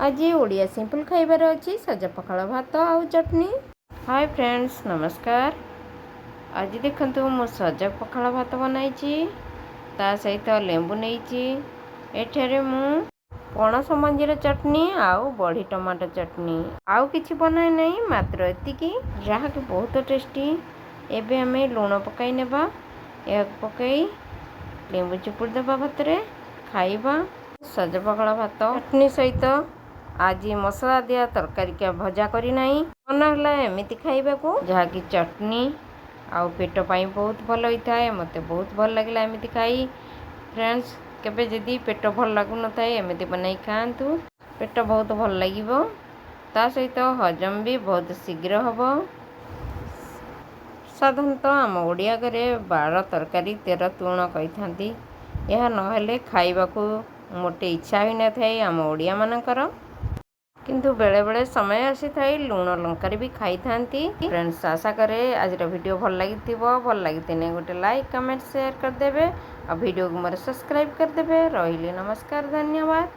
आज ओडिया सिंपल खाइबार अच्छी सजा पखाड़ भात आउ चटनी। हाय फ्रेंड्स नमस्कार। आज देखंतु मो सजा पखाड़ भात बनाई ता सहित लेंबू नहीं एठारे मु पणस मंजीर चटनी आउ बड़ी टमाटो चटनी आउ किछि बनाए नहीं मात्र एतिकी जहाँ कि बहुत टेस्टी। एबे हमें लुण पकाई नेबा या पकाई लेंबू चिपुड़ देबा भातरे खाइबा। सजा पखाड़ भात चटनी सहित आज मसला दिया तरकारी क्या भजा करी नहीं मना एमती खाइबा को जहाँकि चटनी आउ पेट पाई बहुत भल होता है। मते बहुत भल लगे एमती खाई। फ्रेंड्स केबे जदि पेट भल लगुन थाए एमती बनाई खातु पेट बहुत भल लगिबो ता सहित हजम भी बहुत शीघ्र हम। साधारणतः आम ओडिया घरे 12 तरकारी 13 तुण कही था यह नहेले खाइबा को मोटे इच्छा ही न थाए आम ओडिया मानकर किंतु बेले बेले समय आसी थाई लुण लंकार भी खाई थांती। फ्रेंड्स आशा करे आज वीडियो भल लगी गोटे लाइक कमेंट शेयर करदेवे और वीडियो को मोर सब्सक्राइब करदेवे। रही नमस्कार धन्यवाद।